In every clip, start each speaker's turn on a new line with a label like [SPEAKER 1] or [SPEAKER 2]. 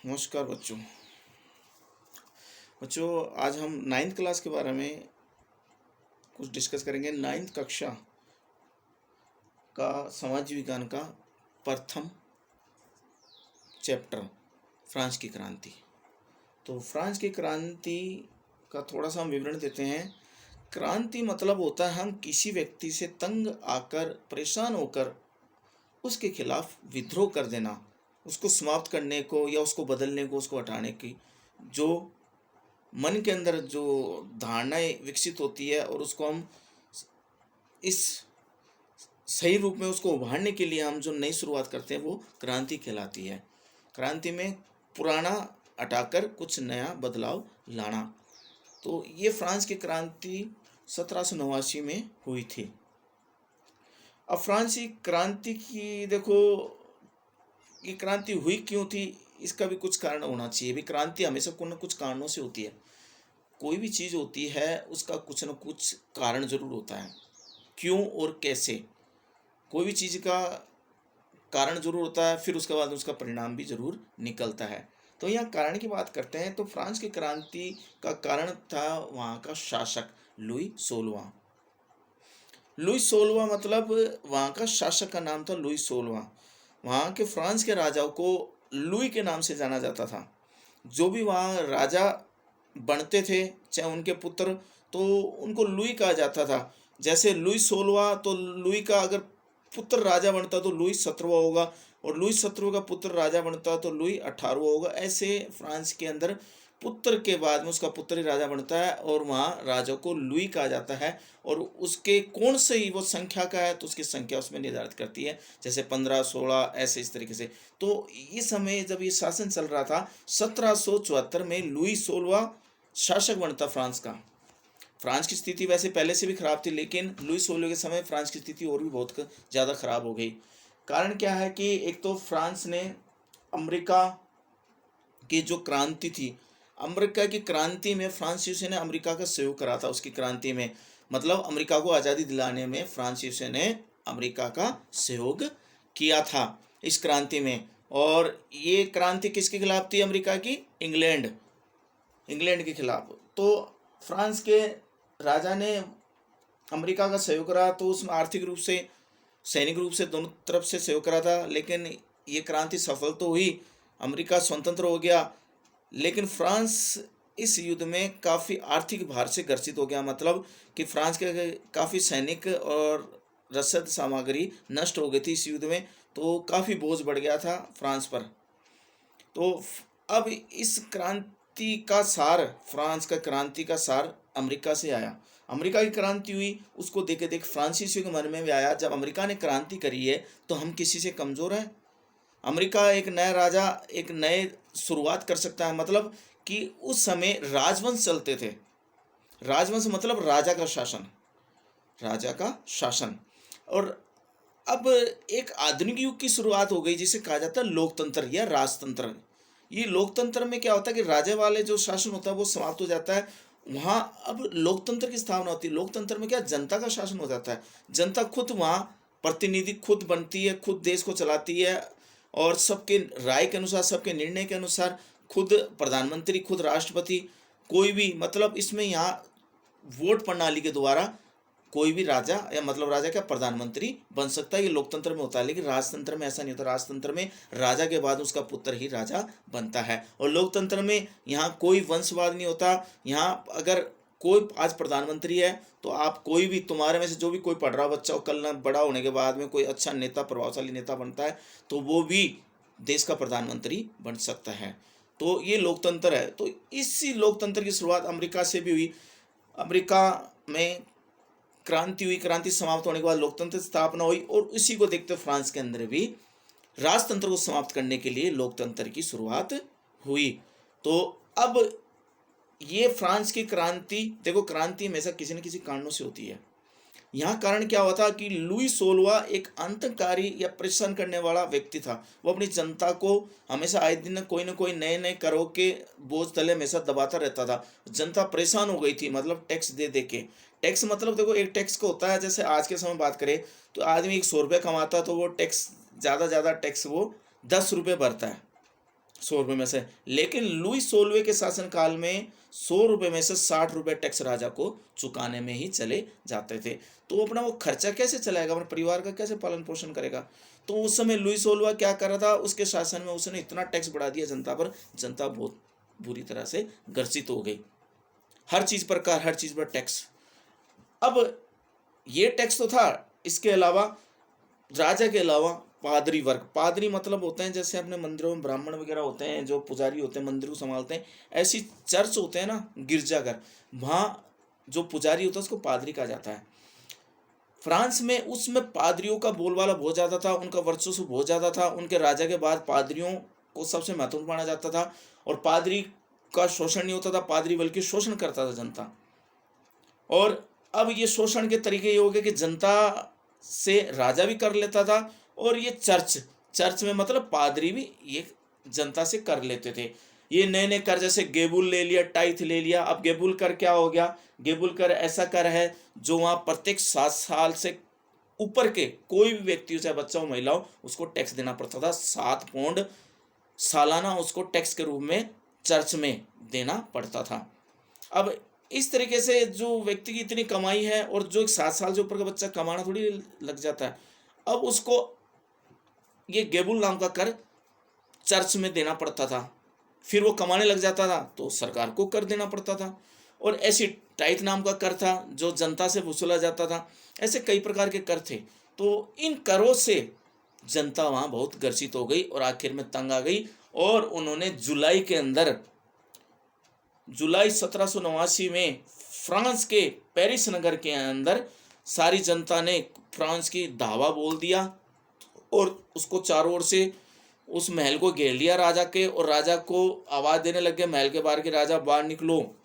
[SPEAKER 1] नमस्कार बच्चों। आज हम नाइन्थ क्लास के बारे में कुछ डिस्कस करेंगे। नाइन्थ कक्षा का समाज विज्ञान का प्रथम चैप्टर फ्रांस की क्रांति। तो फ्रांस की क्रांति का थोड़ा सा हम विवरण देते हैं। क्रांति मतलब होता है हम किसी व्यक्ति से तंग आकर, परेशान होकर उसके खिलाफ विद्रोह कर देना, उसको समाप्त करने को या उसको बदलने को, उसको हटाने की जो मन के अंदर जो धारणाएं विकसित होती है और उसको हम इस सही रूप में उसको उभारने के लिए हम जो नई शुरुआत करते हैं वो क्रांति कहलाती है। क्रांति में पुराना हटाकर कुछ नया बदलाव लाना। तो ये फ्रांस की क्रांति 1789 में हुई थी। अब फ्रांसी क्रांति की देखो, ये क्रांति हुई क्यों थी, इसका भी कुछ कारण होना चाहिए। भी क्रांति हमेशा कुछ न कुछ कारणों से होती है। कोई भी चीज़ होती है उसका कुछ न कुछ कारण जरूर होता है, क्यों और कैसे। कोई भी चीज़ का कारण जरूर होता है, फिर उसके बाद उसका परिणाम भी जरूर निकलता है। तो यहाँ कारण की बात करते हैं तो फ्रांस की क्रांति का कारण था वहाँ का शासक लुई 16वां। लुई 16वां मतलब वहाँ का शासक का नाम था लुई 16वां। वहाँ के फ्रांस के राजाओं को लुई के नाम से जाना जाता था। जो भी वहाँ राजा बनते थे, चाहे उनके पुत्र, तो उनको लुई कहा जाता था। जैसे लुई 16वां, तो लुई का अगर पुत्र राजा बनता तो लुई 17वां होगा, और लुई 17वां का पुत्र राजा बनता तो लुई 18वां होगा। ऐसे फ्रांस के अंदर पुत्र के बाद में उसका पुत्र ही राजा बनता है और वहाँ राजा को लुई कहा जाता है। और उसके कौन से ही वो संख्या का है तो उसकी संख्या उसमें निर्धारित करती है, जैसे 15, 16 ऐसे इस तरीके से। तो इस समय जब ये शासन चल रहा था 1774 में लुई 16वां शासक बनता फ्रांस का। फ्रांस की स्थिति वैसे पहले से भी खराब थी, लेकिन लुई 16 के समय फ्रांस की स्थिति और भी बहुत ज़्यादा खराब हो गई। कारण क्या है कि एक तो फ्रांस ने अमेरिका की जो क्रांति थी, अमेरिका की क्रांति में फ्रांसीसियों ने अमेरिका का सहयोग करा था। उसकी क्रांति में मतलब अमेरिका को आज़ादी दिलाने में फ्रांसीसियों ने अमेरिका का सहयोग किया था इस क्रांति में। और ये क्रांति किसके खिलाफ थी? अमेरिका की इंग्लैंड के खिलाफ। तो फ्रांस के राजा ने अमेरिका का सहयोग करा, तो उसमें आर्थिक रूप से, सैनिक रूप से, दोनों तरफ से सहयोग करा था। लेकिन ये क्रांति सफल तो हुई, अमेरिका स्वतंत्र हो गया, लेकिन फ्रांस इस युद्ध में काफ़ी आर्थिक भार से ग्रसित हो गया। मतलब कि फ्रांस के काफ़ी सैनिक और रसद सामग्री नष्ट हो गई थी इस युद्ध में, तो काफ़ी बोझ बढ़ गया था फ्रांस पर। तो अब इस क्रांति का सार, फ्रांस का क्रांति का सार अमेरिका से आया। अमेरिका की क्रांति हुई, उसको देख देख फ्रांसीसियों के मन में भी आया, जब अमेरिका ने क्रांति करी है तो हम किसी से कमज़ोर हैं। अमेरिका एक नया राजा, एक नए शुरुआत कर सकता है। मतलब कि उस समय राजवंश चलते थे। राजवंश मतलब राजा का शासन, राजा का शासन। और अब एक आधुनिक युग की शुरुआत हो गई जिसे कहा जाता है लोकतंत्र या राजतंत्र। ये लोकतंत्र में क्या होता है कि राजा वाले जो शासन होता है वो समाप्त हो जाता है, वहाँ अब लोकतंत्र की स्थापना होती है। लोकतंत्र में क्या, जनता का शासन हो जाता है। जनता खुद वहाँ प्रतिनिधि खुद बनती है, खुद देश को चलाती है, और सबके राय के अनुसार, सबके निर्णय के अनुसार खुद प्रधानमंत्री, खुद राष्ट्रपति, कोई भी, मतलब इसमें यहाँ वोट प्रणाली के द्वारा कोई भी राजा, या मतलब राजा क्या, प्रधानमंत्री बन सकता है। ये लोकतंत्र में होता है। लेकिन राजतंत्र में ऐसा नहीं होता। राजतंत्र में राजा के बाद उसका पुत्र ही राजा बनता है। और लोकतंत्र में यहाँ कोई वंशवाद नहीं होता। यहाँ अगर कोई आज प्रधानमंत्री है तो आप कोई भी, तुम्हारे में से जो भी कोई पढ़ रहा बच्चा, कल ना बड़ा होने के बाद में कोई अच्छा नेता, प्रभावशाली नेता बनता है तो वो भी देश का प्रधानमंत्री बन सकता है। तो ये लोकतंत्र है। तो इसी लोकतंत्र की शुरुआत अमेरिका से भी हुई। अमेरिका में क्रांति हुई, क्रांति समाप्त होने के बाद लोकतंत्र की स्थापना हुई, और उसी को देखते फ्रांस के अंदर भी राजतंत्र को समाप्त करने के लिए लोकतंत्र की शुरुआत हुई। तो अब ये फ्रांस की क्रांति, देखो क्रांति हमेशा किसी न किसी कारणों से होती है। यहाँ कारण क्या हुआ था कि लुई 16वां एक अंतकारी या परेशान करने वाला व्यक्ति था। वो अपनी जनता को हमेशा आए दिन कोई न कोई नए नए करों के बोझ तले हमेशा दबाता रहता था। जनता परेशान हो गई थी, मतलब टैक्स दे दे के। टैक्स मतलब देखो, एक टैक्स को होता है, जैसे आज के समय बात करें तो आदमी 100 रुपये कमाता है तो वो टैक्स ज़्यादा टैक्स वो 10 रुपये भरता है। 100 रुपये में से। लेकिन लुई 16वें के शासनकाल में 100 रुपये में से 60 रुपये टैक्स राजा को चुकाने में ही चले जाते थे। तो वो अपना वो खर्चा कैसे चलाएगा, अपने परिवार का कैसे पालन पोषण करेगा। तो उस समय लुई 16वां क्या कर रहा था, उसके शासन में उसने इतना टैक्स बढ़ा दिया जनता पर, जनता बहुत बुरी तरह से ग्रसित हो गई। हर चीज़ पर कर, हर चीज़ पर टैक्स। अब ये टैक्स तो था, इसके अलावा राजा के अलावा पादरी वर्ग, पादरी मतलब होते हैं जैसे अपने मंदिरों में ब्राह्मण वगैरह होते हैं, जो पुजारी होते हैं, मंदिर को संभालते हैं, ऐसी चर्च होते हैं ना, गिरजाघर, वहाँ जो पुजारी होता है उसको पादरी कहा जाता है। फ्रांस में उसमें पादरियों का बोलबाला बहुत ज़्यादा था, उनका वर्चस्व बहुत ज़्यादा था। उनके राजा के बाद पादरियों को सबसे महत्वपूर्ण माना जाता था, और पादरी का शोषण नहीं होता था, पादरी बल्कि शोषण करता था जनता। और अब ये शोषण के तरीके ये हो गए कि जनता से राजा भी कर लेता था, और ये चर्च में मतलब पादरी भी ये जनता से कर लेते थे। ये नए नए कर, जैसे गेबुल ले लिया, टाइथ ले लिया। अब गेबुल कर क्या हो गया, गेबुल कर ऐसा कर है जो वहाँ प्रत्येक 7 साल से ऊपर के कोई भी व्यक्ति हो, चाहे बच्चा हो महिला हो, उसको टैक्स देना पड़ता था। 7 पौंड सालाना उसको टैक्स के रूप में चर्च में देना पड़ता था। अब इस तरीके से जो व्यक्ति की इतनी कमाई है, और जो 7 साल से ऊपर का बच्चा कमाना थोड़ी लग जाता है, अब उसको ये गेबुल नाम का कर चर्च में देना पड़ता था। फिर वो कमाने लग जाता था तो सरकार को कर देना पड़ता था। और ऐसी टाइथ नाम का कर था जो जनता से वसूला जाता था। ऐसे कई प्रकार के कर थे। तो इन करों से जनता वहाँ बहुत ग्रसित हो गई, और आखिर में तंग आ गई, और उन्होंने जुलाई 1789 में फ्रांस के पेरिस नगर के अंदर सारी जनता ने फ्रांस की धावा बोल दिया, और उसको चारों ओर से उस महल को घेर लिया राजा के, और राजा को आवाज़ देने लग गए महल के बाहर कि राजा बाहर निकलो।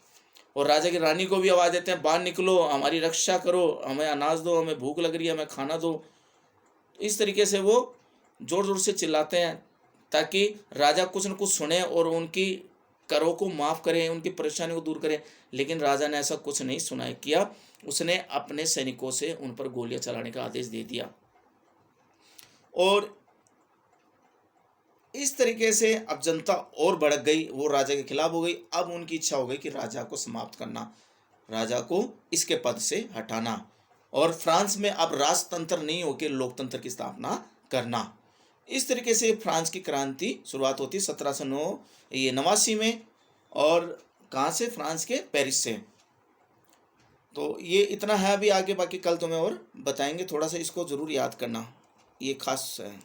[SPEAKER 1] और राजा की रानी को भी आवाज़ देते हैं, बाहर निकलो, हमारी रक्षा करो, हमें अनाज दो, हमें भूख लग रही है, हमें खाना दो। इस तरीके से वो ज़ोर ज़ोर से चिल्लाते हैं, ताकि राजा कुछ न कुछ सुने और उनकी करों को माफ़ करें, उनकी परेशानी को दूर करें। लेकिन राजा ने ऐसा कुछ नहीं सुनाई किया। उसने अपने सैनिकों से उन पर गोलियां चलाने का आदेश दे दिया। और इस तरीके से अब जनता और भड़क गई, वो राजा के खिलाफ हो गई। अब उनकी इच्छा हो गई कि राजा को समाप्त करना, राजा को इसके पद से हटाना, और फ्रांस में अब राजतंत्र नहीं होकर लोकतंत्र की स्थापना करना। इस तरीके से फ्रांस की क्रांति शुरुआत होती 1789 में। और कहाँ से, फ्रांस के पेरिस से। तो ये इतना है अभी, आगे बाकी कल तुम्हें और बताएंगे। थोड़ा सा इसको ज़रूर याद करना, ये खास है।